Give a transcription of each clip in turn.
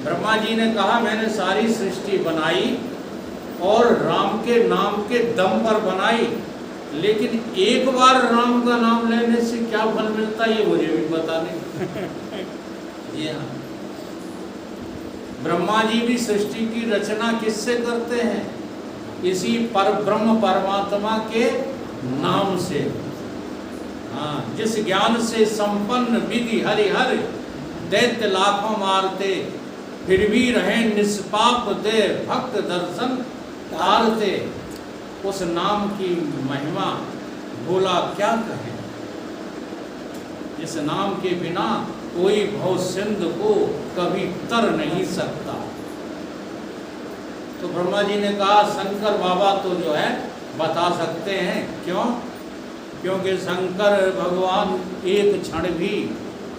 ब्रह्मा जी ने कहा मैंने सारी सृष्टि बनाई और राम के नाम के दम पर बनाई, लेकिन एक बार राम का नाम लेने से क्या फल मिलता है ये मुझे भी पता नहीं। जी हाँ, ब्रह्मा जी भी सृष्टि की रचना किससे करते हैं? इसी पर ब्रह्म परमात्मा के नाम से। हाँ, जिस ज्ञान से संपन्न विधि हरिहर दैत्य लाखों मारते, फिर भी रहे निष्पाप दे भक्त दर्शन तारते, उस नाम की महिमा बोला क्या कहें। इस नाम के बिना कोई भव सिंधु को कभी तर नहीं सकता। तो ब्रह्मा जी ने कहा शंकर बाबा तो जो है बता सकते हैं। क्यों? क्योंकि शंकर भगवान एक क्षण भी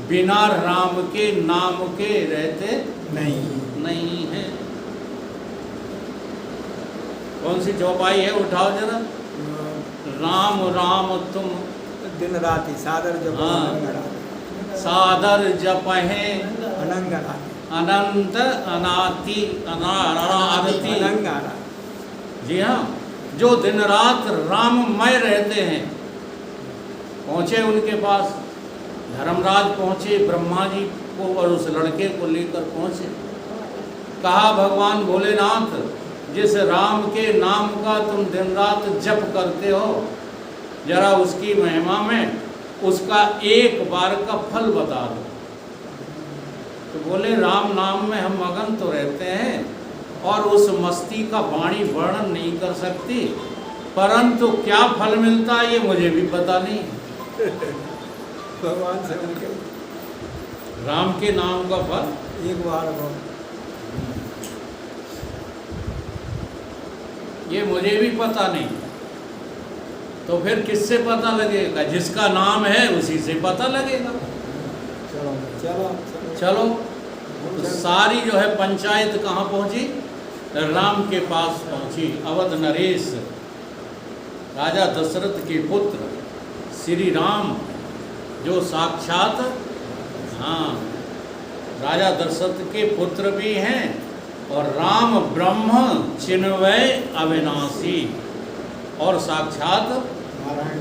बिना राम के नाम के रहते नहीं है। कौन सी चौपाई है, उठाओ जरा। राम राम तुम दिन राति सादर जप। सादर जपहे अनंत अनाति अनारति। जी हाँ, जो दिन रात राममय रहते हैं। पहुँचे उनके पास, धर्मराज पहुँचे ब्रह्मा जी को और उस लड़के को लेकर पहुँचे। कहा भगवान भोलेनाथ, जिस राम के नाम का तुम दिन रात जप करते हो, जरा उसकी महिमा में उसका एक बार का फल बता दो। तो बोले राम नाम में हम मगन तो रहते हैं और उस मस्ती का वाणी वर्णन नहीं कर सकती, परंतु क्या फल मिलता है ये मुझे भी पता नहीं। भगवान से उनके राम के नाम का फल एक बार ये मुझे भी पता नहीं। तो फिर किससे पता लगेगा? जिसका नाम है उसी से पता लगेगा। चलो चलो चलो, तो सारी जो है पंचायत कहाँ पहुँची? राम के पास पहुँची। अवध नरेश राजा दशरथ के पुत्र श्री राम, जो साक्षात राजा दशरथ के पुत्र भी हैं और राम ब्रह्म चिन्वय अविनाशी और साक्षात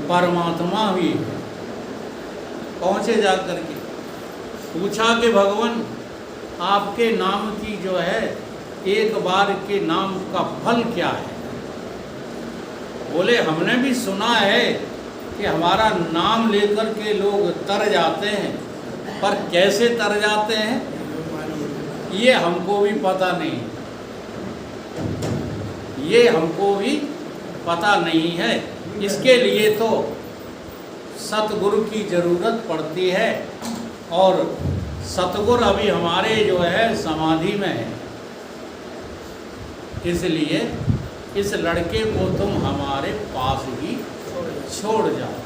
परमात्मा भी है। पहुँचे जाकर के पूछा कि भगवान आपके नाम की जो है एक बार के नाम का फल क्या है? बोले हमने भी सुना है कि हमारा नाम लेकर के लोग तर जाते हैं, पर कैसे तर जाते हैं ये हमको भी पता नहीं। ये हमको भी पता नहीं है। इसके लिए तो सतगुरु की ज़रूरत पड़ती है और सतगुरु अभी हमारे जो है समाधि में है। इसलिए इस लड़के को तुम हमारे पास ही छोड़ जाओ।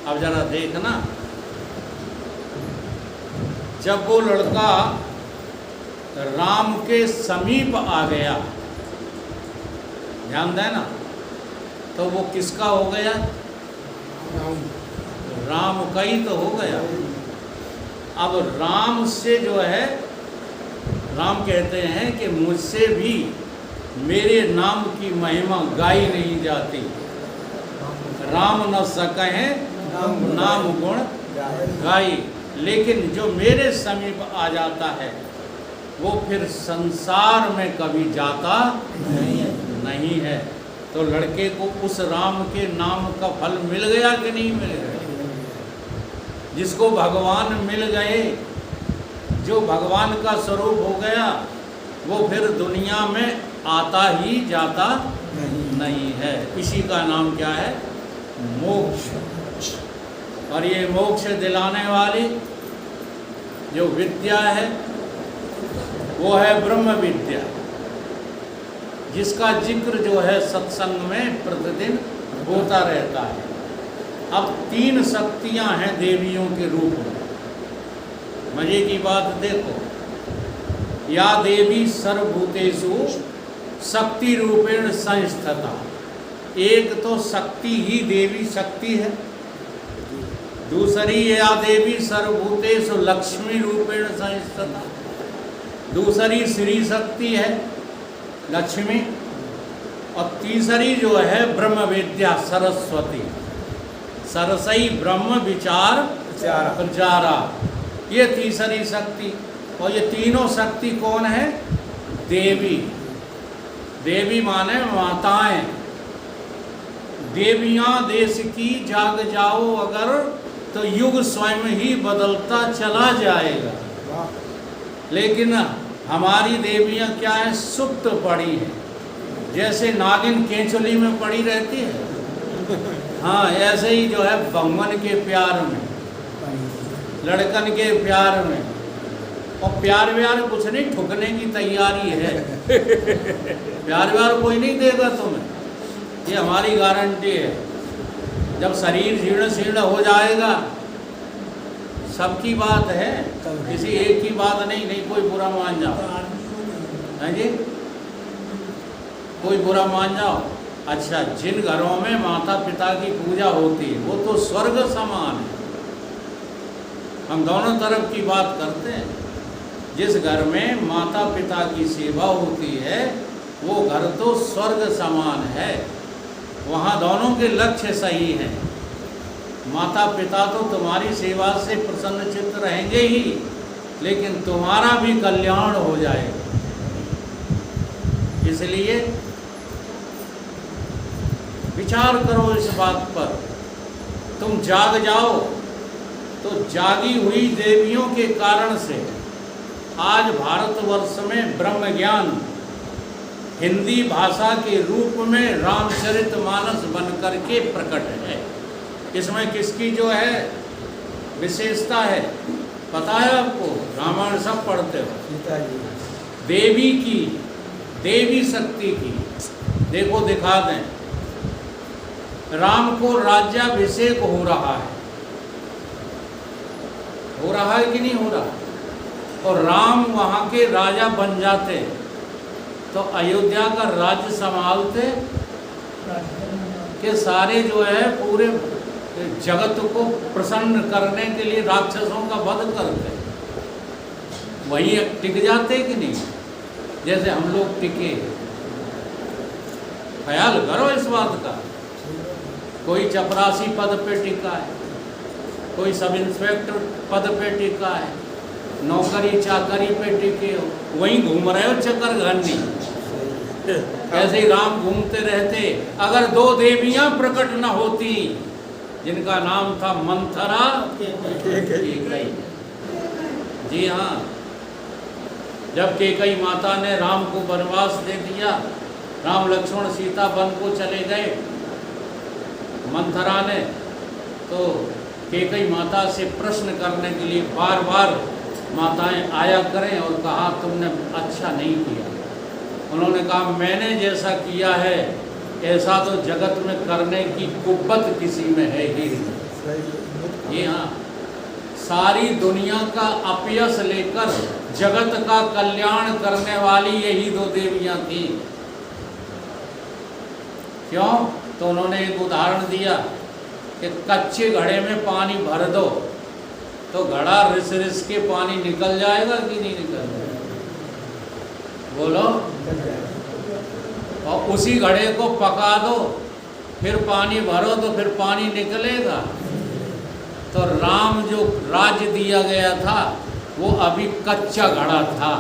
अब जरा देखना, जब वो लड़का राम के समीप आ गया, ध्यान देना, तो वो किसका हो गया? राम का ही तो हो गया। अब राम से जो है, राम कहते हैं कि मुझसे भी मेरे नाम की महिमा गाई नहीं जाती। राम न सके नाम गुण गाई, लेकिन जो मेरे समीप आ जाता है वो फिर संसार में कभी जाता नहीं है। तो लड़के को उस राम के नाम का फल मिल गया कि नहीं मिल गया? जिसको भगवान मिल गए, जो भगवान का स्वरूप हो गया, वो फिर दुनिया में आता ही जाता नहीं है। इसी का नाम क्या है? मोक्ष। और ये मोक्ष दिलाने वाली जो विद्या है वो है ब्रह्म विद्या, जिसका जिक्र जो है सत्संग में प्रतिदिन होता रहता है। अब 3 शक्तियां हैं देवियों के रूप में। मजे की बात देखो, या देवी सर्वभूतेषु शक्ति रूपेण संस्थिता। एक तो शक्ति ही देवी शक्ति है, दूसरी या देवी सर्वभूतेषु लक्ष्मी रूपेण संस्थिता, दूसरी श्री शक्ति है लक्ष्मी, और तीसरी जो है ब्रह्म विद्या सरस्वती। सरसई ब्रह्म विचार प्रचारा, ये तीसरी शक्ति। और ये तीनों शक्ति कौन है? देवी। देवी माने माताएं। देवियां देश की जाग जाओ अगर, तो युग स्वयं ही बदलता चला जाएगा। लेकिन हमारी देवियां क्या है? सुप्त पड़ी हैं, जैसे नागिन केंचुली में पड़ी रहती है। हाँ, ऐसे ही जो है भगवान के प्यार में, लड़कन के प्यार में। और प्यार व्यार कुछ नहीं, ठुकने की तैयारी है। प्यार व्यार कोई नहीं देगा तुम्हें, ये हमारी गारंटी है। जब शरीर जीर्ण शीर्ण हो जाएगा, सबकी बात है, किसी एक की बात नहीं। नहीं कोई बुरा मान जाओ, हैं जी, कोई बुरा मान जाओ। अच्छा, जिन घरों में माता पिता की पूजा होती है वो तो स्वर्ग समान है। हम दोनों तरफ की बात करते हैं। जिस घर में माता पिता की सेवा होती है वो घर तो स्वर्ग समान है। वहाँ दोनों के लक्ष्य सही हैं। माता पिता तो तुम्हारी सेवा से प्रसन्न चित्त रहेंगे ही, लेकिन तुम्हारा भी कल्याण हो जाएगा। इसलिए विचार करो इस बात पर। तुम जाग जाओ, तो जागी हुई देवियों के कारण से आज भारतवर्ष में ब्रह्म ज्ञान हिंदी भाषा के रूप में रामचरितमानस बनकर के प्रकट है। इसमें किसकी जो है विशेषता है पता है आपको? रामायण सब पढ़ते हो। देवी की, देवी शक्ति की। देखो दिखा दें, राम को राज्याभिषेक हो रहा है। हो रहा है कि नहीं हो रहा? और राम वहाँ के राजा बन जाते तो अयोध्या का राज्य संभालते के सारे जो है पूरे जगत को प्रसन्न करने के लिए राक्षसों का वध करते, वही टिक जाते कि नहीं? जैसे हम लोग टिके। ख्याल करो इस बात का। कोई चपरासी पद पे टिका है, कोई सब इंस्पेक्टर पद पे टिका है, नौकरी चाकरी पे टिके हो, वहीं घूम रहे हो चक्कर घानी। ऐसे ही राम घूमते रहते। अगर दो देवियां प्रकट न होती, जिनका नाम था मंथरा केकई। जी हाँ, जब केकई माता ने राम को वनवास दे दिया, राम लक्ष्मण सीता वन को चले गए, मंथरा ने तो केकई माता से प्रश्न करने के लिए बार बार माताएं आया करें और कहा तुमने अच्छा नहीं किया। उन्होंने कहा मैंने जैसा किया है ऐसा तो जगत में करने की कुव्वत किसी में है ही नहीं। ये हाँ, सारी दुनिया का अपयश लेकर जगत का कल्याण करने वाली यही दो देवियां थी। क्यों? तो उन्होंने एक उदाहरण दिया कि कच्चे घड़े में पानी भर दो तो घड़ा रिस रिस के पानी निकल जाएगा कि नहीं निकल जाएगा? बोलो। और उसी घड़े को पका दो, फिर पानी भरो तो फिर पानी निकलेगा। तो राम जो राज्य दिया गया था वो अभी कच्चा घड़ा था।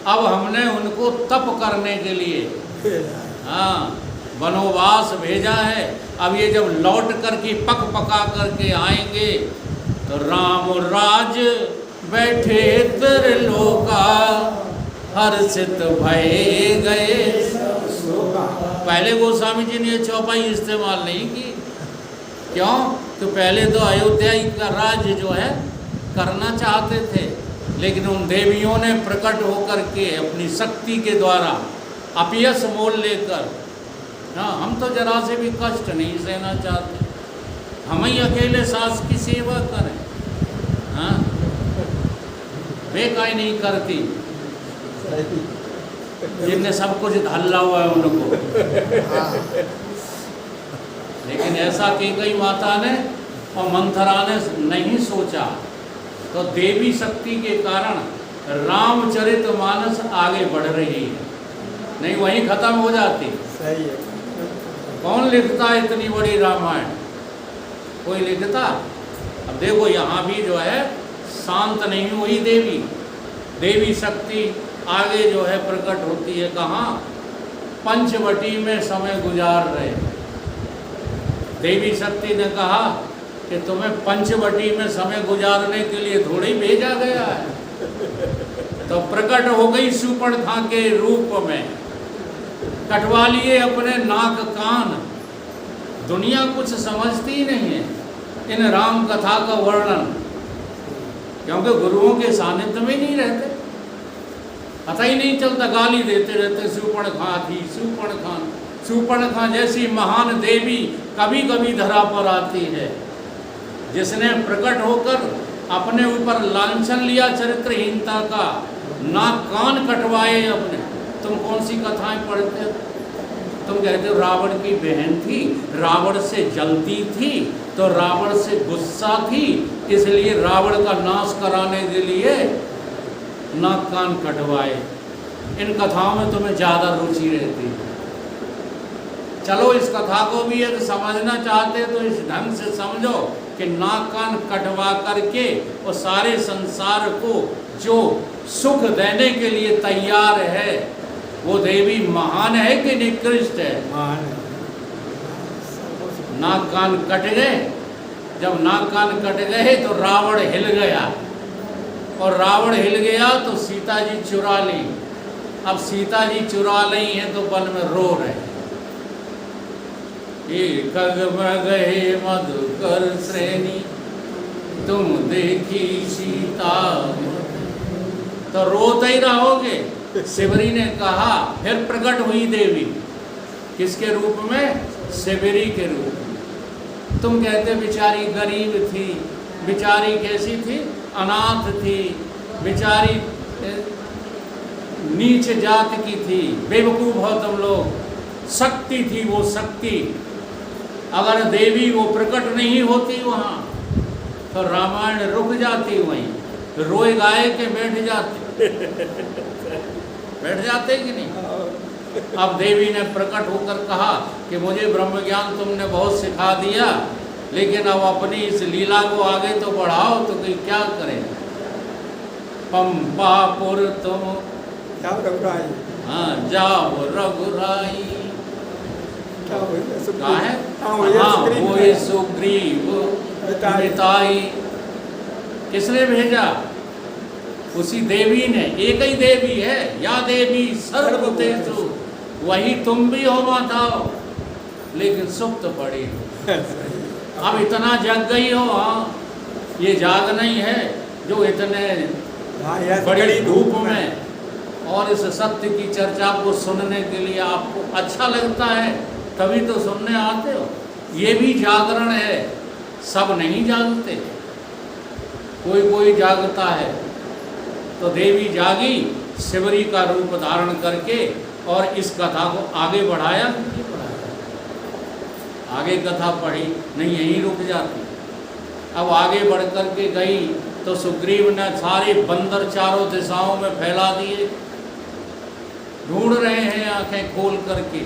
अब हमने उनको तप करने के लिए हाँ वनवास भेजा है। अब ये जब लौट करके पक पका करके आएंगे तो राम राज बैठे त्रिलोका हर्षित भये गए। पहले गोस्वामी जी ने चौपाई इस्तेमाल नहीं की। क्यों? तो पहले तो अयोध्या का राज्य जो है करना चाहते थे, लेकिन उन देवियों ने प्रकट होकर के अपनी शक्ति के द्वारा अपयश मोल लेकर, हाँ हम तो जरा से भी कष्ट नहीं सहना चाहते, हम ही अकेले सास की सेवा करें। हाँ, वे काहे नहीं करती जिनने सब कुछ धल्ला हुआ है उनको। लेकिन ऐसा केकई माता ने और मंथरा ने नहीं सोचा। तो देवी शक्ति के कारण रामचरितमानस आगे बढ़ रही है, नहीं वहीं खत्म हो जाती। सही है। कौन लिखता है इतनी बड़ी रामायण? कोई लिखता? अब देखो यहाँ भी जो है शांत नहीं हुई देवी, देवी शक्ति आगे जो है प्रकट होती है। कहाँ? पंचवटी में समय गुजार रहे। देवी शक्ति ने कहा कि तुम्हें पंचवटी में समय गुजारने के लिए थोड़ी भेजा गया है। तो प्रकट हो गई शूर्पणखा के रूप में, कटवा लिए अपने नाक कान। दुनिया कुछ समझती ही नहीं है इन राम कथा का वर्णन, क्योंकि गुरुओं के सानिध्य में नहीं रहते, पता ही नहीं चलता, गाली देते रहते शूर्पणखा थी, शूर्पणखा। शूर्पणखा जैसी महान देवी कभी कभी धरा पर आती है, जिसने प्रकट होकर अपने ऊपर लांछन लिया चरित्रहीनता का, नाक कान कटवाए अपने। तुम कौन सी कथाएं पढ़ते हो? तुम कहते हो रावण की बहन थी, रावण से जलती थी, तो रावण से गुस्सा थी, इसलिए रावण का नाश कराने के लिए नाक कान कटवाए। इन कथाओं में तुम्हें ज़्यादा रुचि रहती है। चलो इस कथा को भी यदि समझना चाहते तो इस ढंग से समझो कि नाक कान कटवा करके वो सारे संसार को जो सुख देने के लिए तैयार है, वो देवी महान है कि निकृष्ट है? महान है। नाक कान कट गए। जब नाक कान कट गए तो रावण हिल गया, और रावण हिल गया तो सीता जी चुरा ली। अब सीता जी चुरा ली हैं तो वन में रो रहे। खग में गए मधुकर श्रेणी, तुम देखी सीता। तो रोते ही रहोगे। शिवरी ने कहा, फिर प्रकट हुई देवी, किसके रूप में? शिवरी के रूप में। तुम कहते बेचारी गरीब थी, बेचारी कैसी थी? अनाथ थी, बेचारी नीच जात की थी, बेवकूफ हो तुम लोग। शक्ति थी वो शक्ति, अगर देवी वो प्रकट नहीं होती वहाँ तो रामायण रुक जाती वहीं, रोए गाए के बैठ जाते। बैठ जाते कि नहीं? अब देवी ने प्रकट होकर कहा कि मुझे ब्रह्म ज्ञान तुमने बहुत सिखा दिया, लेकिन अब अपनी इस लीला को आगे तो बढ़ाओ, तो कोई क्या करे। पंपापुर तुम जाओ रघुराई। हाँ जाओ रघुराई। क्या है? हाँ वो ये सुग्रीव मिताई। किसने भेजा? उसी देवी ने। एक ही देवी है, या देवी सर्वभूतेषु, वही तुम भी हो माताओ, लेकिन सुप्त पड़ी हो। अब इतना जग गई हो। हाँ, ये जाग नहीं है जो इतने बड़ी धूप में और इस सत्य की चर्चा को सुनने के लिए आपको अच्छा लगता है, तभी तो सुनने आते हो। ये भी जागरण है, सब नहीं जागते, कोई कोई जागता है। तो देवी जागी शिवरी का रूप धारण करके, और इस कथा को आगे बढ़ाया। आगे कथा पढ़ी नहीं, यहीं रुक जाती। अब आगे बढ़ कर के गई तो सुग्रीव ने सारे बंदर चारों दिशाओं में फैला दिए, ढूंढ रहे हैं आंखें खोल करके।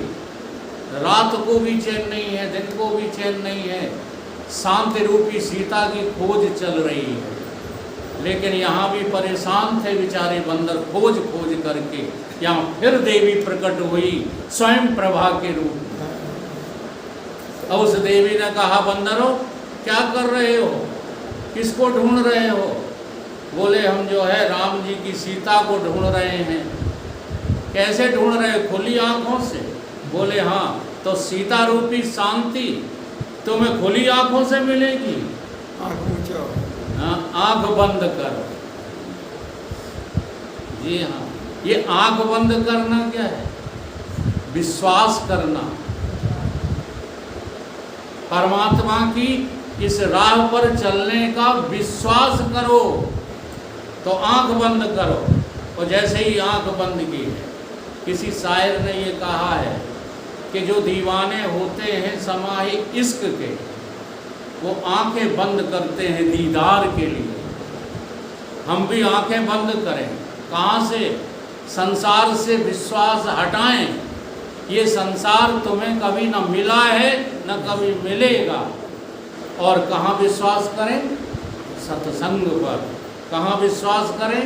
रात को भी चैन नहीं है, दिन को भी चैन नहीं है। शांति रूपी सीता की खोज चल रही है, लेकिन यहाँ भी परेशान थे बेचारे बंदर खोज खोज करके। यहाँ फिर देवी प्रकट हुई स्वयं प्रभा के रूप में। और उस देवी ने कहा, बंदरों क्या कर रहे हो, किसको ढूंढ रहे हो? बोले हम जो है राम जी की सीता को ढूंढ रहे हैं। कैसे ढूंढ रहे हो? खुली आंखों से। बोले हाँ, तो सीता रूपी शांति तुम्हें खुली आंखों से मिलेगी। आंख बंद करो। जी हाँ, ये आंख बंद करना क्या है? विश्वास करना। परमात्मा की इस राह पर चलने का विश्वास करो, तो आंख बंद करो। और जैसे ही आंख बंद की है, किसी शायर ने ये कहा है कि जो दीवाने होते हैं समाही इश्क के, वो आंखें बंद करते हैं दीदार के लिए। हम भी आंखें बंद करें कहाँ से? संसार से विश्वास हटाएं। ये संसार तुम्हें कभी न मिला है न कभी मिलेगा। और कहाँ विश्वास करें? सत्संग पर। कहाँ विश्वास करें?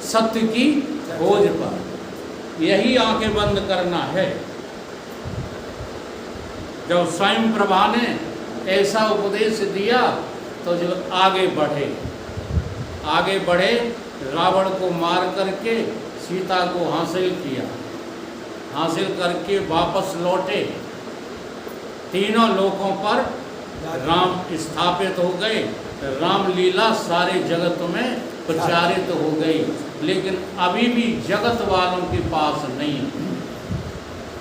सत्य की खोज पर। यही आंखें बंद करना है। जब स्वयं प्रभा ने ऐसा उपदेश दिया तो जो आगे बढ़े, रावण को मार करके सीता को हासिल किया, हासिल करके वापस लौटे। तीनों लोकों पर राम स्थापित हो गए। रामलीला सारे जगत में प्रचारित हो गई। लेकिन अभी भी जगत वालों के पास नहीं।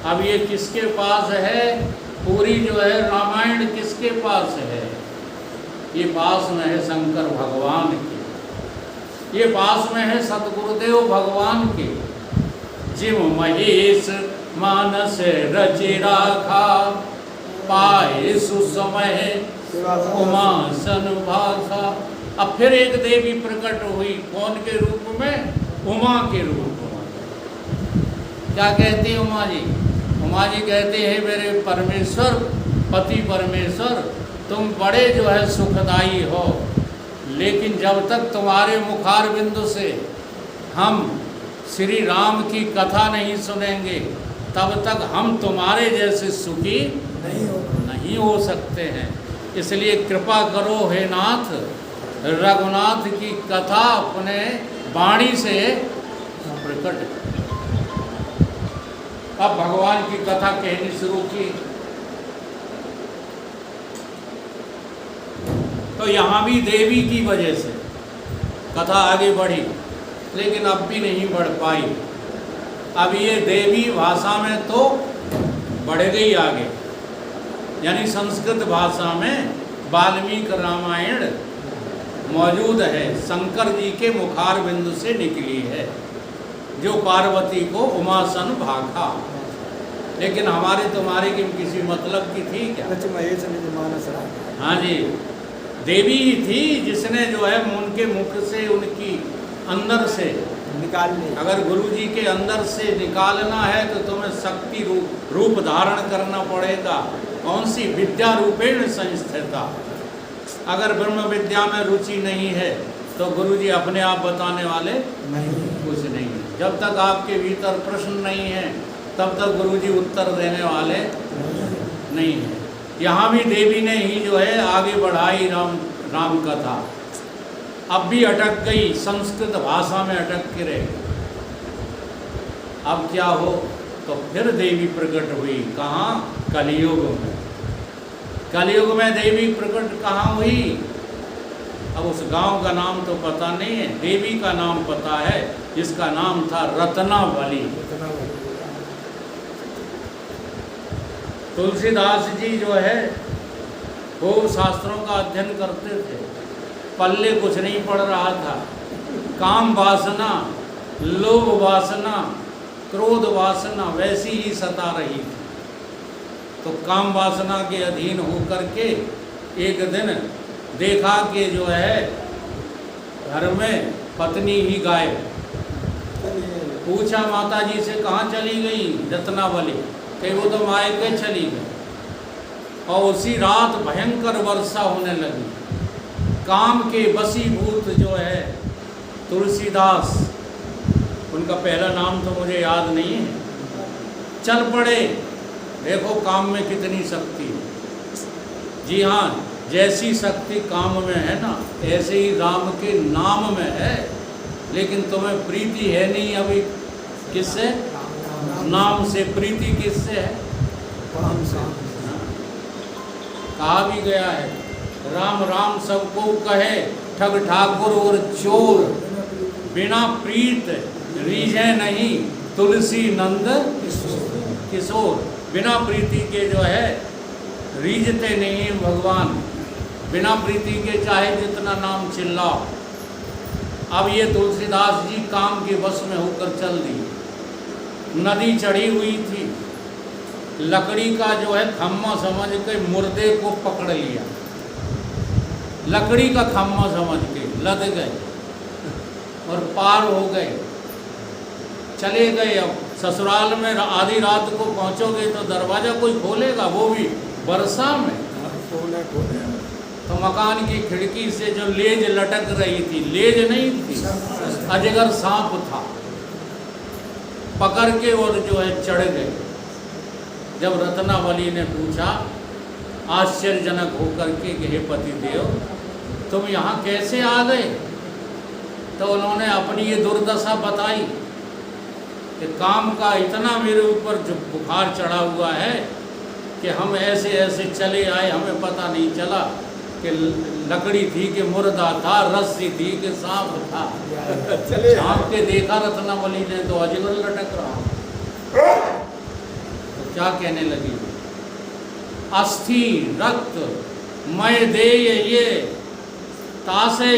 अब ये किसके पास है? पूरी जो है रामायण किसके पास है? ये पास में है शंकर भगवान के, ये पास में है सतगुरुदेव भगवान के। जिम महेश मानस रचि राखा, पाए सुसमय उमा सन भाखा। अब फिर एक देवी प्रकट हुई। कौन के रूप में? उमा के रूप में। क्या कहती है उमा जी? उमा जी कहते हैं मेरे परमेश्वर, पति परमेश्वर, तुम बड़े जो है सुखदाई हो, लेकिन जब तक तुम्हारे मुखार बिंदु से हम श्री राम की कथा नहीं सुनेंगे तब तक हम तुम्हारे जैसे सुखी नहीं हो सकते हैं। इसलिए कृपा करो हे नाथ, रघुनाथ की कथा अपने वाणी से प्रकट। अब भगवान की कथा कहनी शुरू की। तो यहाँ भी देवी की वजह से कथा आगे बढ़ी, लेकिन अब भी नहीं बढ़ पाई। अब ये देवी भाषा में तो बढ़ गई आगे, यानी संस्कृत भाषा में वाल्मीकि रामायण मौजूद है। शंकर जी के मुखार बिंदु से निकली है, जो पार्वती को उमा सन भाखा। लेकिन हमारे तुम्हारे की किसी मतलब की थी क्या? हाँ जी, देवी ही थी जिसने जो है उनके मुख से, उनकी अंदर से निकालने। अगर गुरु जी के अंदर से निकालना है तो तुम्हें शक्ति रूप धारण करना पड़ेगा। कौन सी? विद्या रूपेण संस्थिता। अगर ब्रह्म विद्या में रुचि नहीं है तो गुरु जी अपने आप बताने वाले नहीं, कुछ नहीं। जब तक आपके भीतर प्रश्न नहीं है तब तक गुरु जी उत्तर देने वाले नहीं है। यहाँ भी देवी ने ही जो है आगे बढ़ाई राम कथा। अब भी अटक गई, संस्कृत भाषा में अटक के रह गई। अब क्या हो? तो फिर देवी प्रकट हुई। कहाँ? कलियुग में। कलियुग में देवी प्रकट कहाँ हुई? अब उस गांव का नाम तो पता नहीं है, देवी का नाम पता है, जिसका नाम था रत्नावली। तुलसीदास जी जो है वो शास्त्रों का अध्ययन करते थे, पल्ले कुछ नहीं पड़ रहा था। काम वासना, लोभ वासना, क्रोध वासना वैसी ही सता रही थी। तो काम वासना के अधीन होकर के एक दिन देखा कि जो है घर में पत्नी ही गायब। पूछा माता जी से, कहाँ चली गई रत्नावली? कहीं वो तो मायके चली गई। और उसी रात भयंकर वर्षा होने लगी। काम के वशीभूत जो है तुलसीदास, उनका पहला नाम तो मुझे याद नहीं है, चल पड़े। देखो काम में कितनी शक्ति है। जी हाँ, जैसी शक्ति काम में है ना, ऐसे ही राम के नाम में है। लेकिन तुम्हें प्रीति है नहीं अभी। किससे? नाम से। प्रीति किससे है? कहा भी गया है, राम राम सबको कहे, ठग ठाकुर और चोर, बिना प्रीत रीझे नहीं तुलसी नंद किशोर। बिना प्रीति के जो है रीझते नहीं भगवान। बिना प्रीति के चाहे जितना नाम चिल्लाओ। अब ये तुलसीदास जी काम के वश में होकर चल दी। नदी चढ़ी हुई थी, लकड़ी का जो है खम्मा समझ के मुर्दे को पकड़ लिया। लकड़ी का खम्मा समझ के लद गए और पार हो गए। चले गए। अब ससुराल में आधी रात को पहुंचोगे तो दरवाज़ा कोई खोलेगा, वो भी वर्षा में। खोले खोले तो मकान की खिड़की से जो लेज लटक रही थी, लेज नहीं थी, अजगर सांप था, पकड़ के और जो है चढ़ गए। जब रत्नावली ने पूछा आश्चर्यजनक होकर के कि हे पतिदेव, तुम यहाँ कैसे आ गए? तो उन्होंने अपनी ये दुर्दशा बताई कि काम का इतना मेरे ऊपर जो बुखार चढ़ा हुआ है कि हम ऐसे ऐसे चले आए, हमें पता नहीं चला कि लकड़ी थी कि मुर्दा था, रस्सी थी कि सांप था। चले सांप के देखा रत्नावली ने तो अजगर लटक रहा। तो क्या कहने लगी? अस्थि रक्त मय देय ये तासे